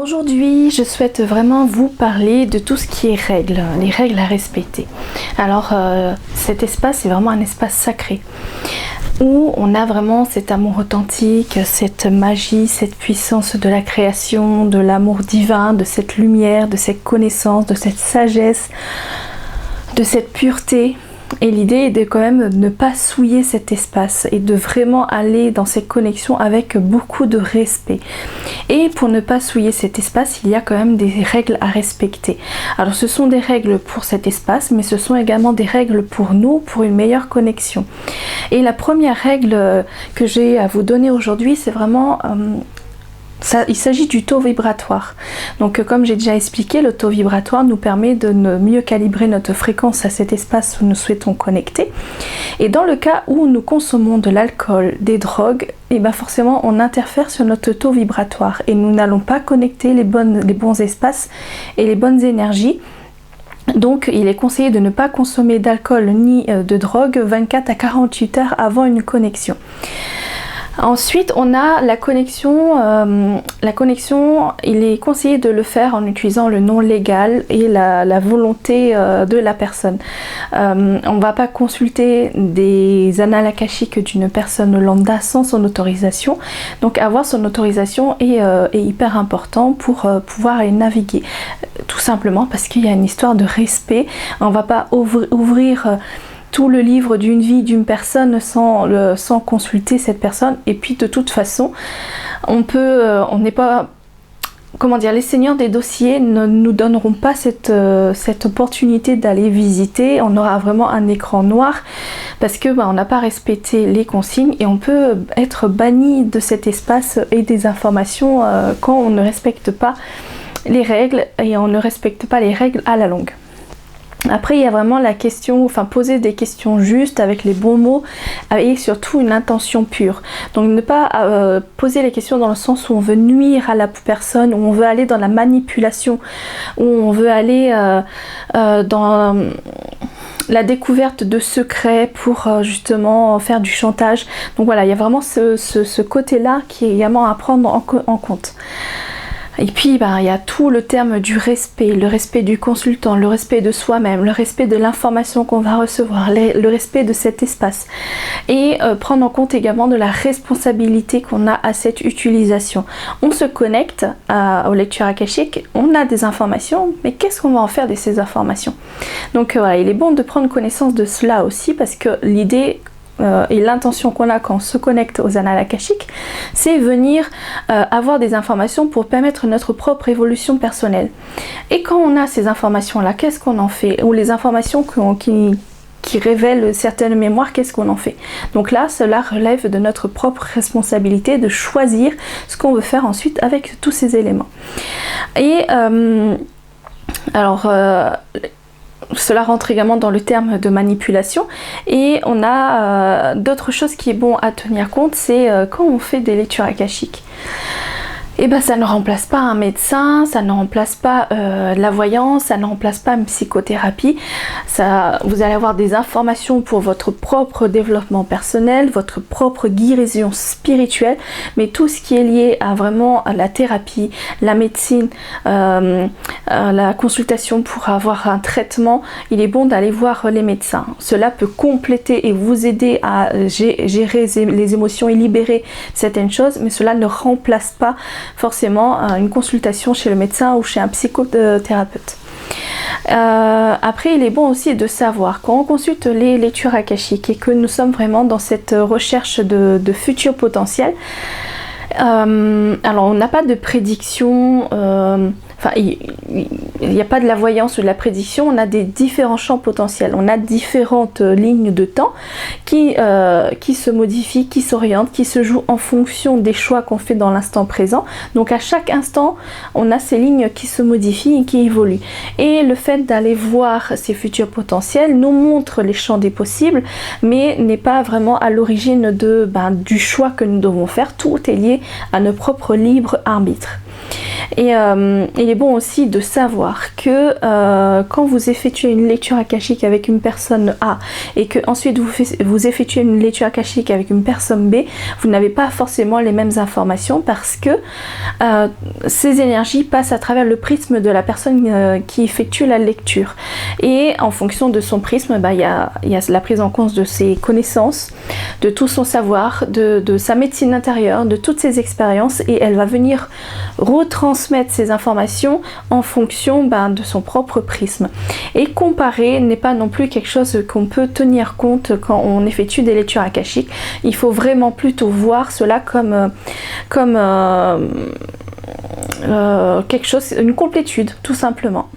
Aujourd'hui, je souhaite vraiment vous parler de tout ce qui est règles, les règles à respecter. Alors, cet espace est vraiment un espace sacré où on a vraiment cet amour authentique, cette magie, cette puissance de la création, de l'amour divin, de cette lumière, de cette connaissance, de cette sagesse, de cette pureté. Et l'idée est de quand même ne pas souiller cet espace et de vraiment aller dans cette connexion avec beaucoup de respect. Et pour ne pas souiller cet espace, il y a quand même des règles à respecter. Alors ce sont des règles pour cet espace, mais ce sont également des règles pour nous, pour une meilleure connexion. Et la première règle que j'ai à vous donner aujourd'hui, c'est vraiment... il s'agit du taux vibratoire. Donc comme j'ai déjà expliqué, le taux vibratoire nous permet de mieux calibrer notre fréquence à cet espace où nous souhaitons connecter. Et dans le cas où nous consommons de l'alcool, des drogues, et bien forcément on interfère sur notre taux vibratoire et nous n'allons pas connecter les bons espaces et les bonnes énergies. Donc il est conseillé de ne pas consommer d'alcool ni de drogue 24 à 48 heures avant une connexion. Ensuite, on a la connexion. Il est conseillé de le faire en utilisant le nom légal et la volonté de la personne. On ne va pas consulter des annales akashiques d'une personne lambda sans son autorisation. Donc avoir son autorisation est hyper important pour pouvoir y naviguer. Tout simplement parce qu'il y a une histoire de respect. On ne va pas ouvrir tout le livre d'une vie d'une personne sans consulter cette personne. Et puis de toute façon, on n'est pas, comment dire, les seigneurs des dossiers ne nous donneront pas cette opportunité d'aller visiter. On aura vraiment un écran noir parce que on n'a pas respecté les consignes et on peut être banni de cet espace et des informations quand on ne respecte pas les règles et on ne respecte pas les règles à la longue. Après, il y a vraiment la question, poser des questions justes avec les bons mots et surtout une intention pure. Donc ne pas poser les questions dans le sens où on veut nuire à la personne, où on veut aller dans la manipulation, où on veut aller dans la découverte de secrets pour justement faire du chantage. Donc voilà, il y a vraiment ce côté-là qui est également à prendre en compte. Et puis il y a tout le terme du respect, le respect du consultant, le respect de soi-même, le respect de l'information qu'on va recevoir, le respect de cet espace. Et prendre en compte également de la responsabilité qu'on a à cette utilisation. On se connecte aux lectures akashiques, on a des informations, mais qu'est-ce qu'on va en faire de ces informations? Donc voilà, il est bon de prendre connaissance de cela aussi parce que l'idée... et l'intention qu'on a quand on se connecte aux annales akashiques, c'est venir avoir des informations pour permettre notre propre évolution personnelle. Et quand on a ces informations-là, qu'est-ce qu'on en fait? Ou les informations qui révèlent certaines mémoires, qu'est-ce qu'on en fait? Donc là, cela relève de notre propre responsabilité de choisir ce qu'on veut faire ensuite avec tous ces éléments. Et cela rentre également dans le terme de manipulation et on a d'autres choses qui est bon à tenir compte, c'est quand on fait des lectures akashiques. Et ça ne remplace pas un médecin, ça ne remplace pas la voyance, ça ne remplace pas une psychothérapie. Vous allez avoir des informations pour votre propre développement personnel, votre propre guérison spirituelle, mais tout ce qui est lié à vraiment à la thérapie, la médecine, la consultation pour avoir un traitement, il est bon d'aller voir les médecins. Cela peut compléter et vous aider à gérer les émotions et libérer certaines choses, mais cela ne remplace pas forcément une consultation chez le médecin ou chez un psychothérapeute. Après, il est bon aussi de savoir, quand on consulte les lectures akashiques et que nous sommes vraiment dans cette recherche de futurs potentiels, alors on n'a pas de prédiction, il n'y a pas de la voyance ou de la prédiction, on a des différents champs potentiels, on a différentes lignes de temps qui se modifient, qui s'orientent, qui se jouent en fonction des choix qu'on fait dans l'instant présent. Donc à chaque instant, on a ces lignes qui se modifient et qui évoluent. Et le fait d'aller voir ces futurs potentiels nous montre les champs des possibles, mais n'est pas vraiment à l'origine du choix que nous devons faire. Tout est lié à notre propre libre arbitre. Et il est bon aussi de savoir que quand vous effectuez une lecture akashique avec une personne A et que ensuite vous effectuez une lecture akashique avec une personne B, vous n'avez pas forcément les mêmes informations parce que ces énergies passent à travers le prisme de la personne qui effectue la lecture. Et en fonction de son prisme, il y a la prise en compte de ses connaissances, de tout son savoir, de sa médecine intérieure, de toutes ses expériences, et elle va venir retransmettre ces informations en fonction de son propre prisme. Et comparer n'est pas non plus quelque chose qu'on peut tenir compte quand on effectue des lectures akashiques. Il faut vraiment plutôt voir cela comme quelque chose, une complétude, tout simplement.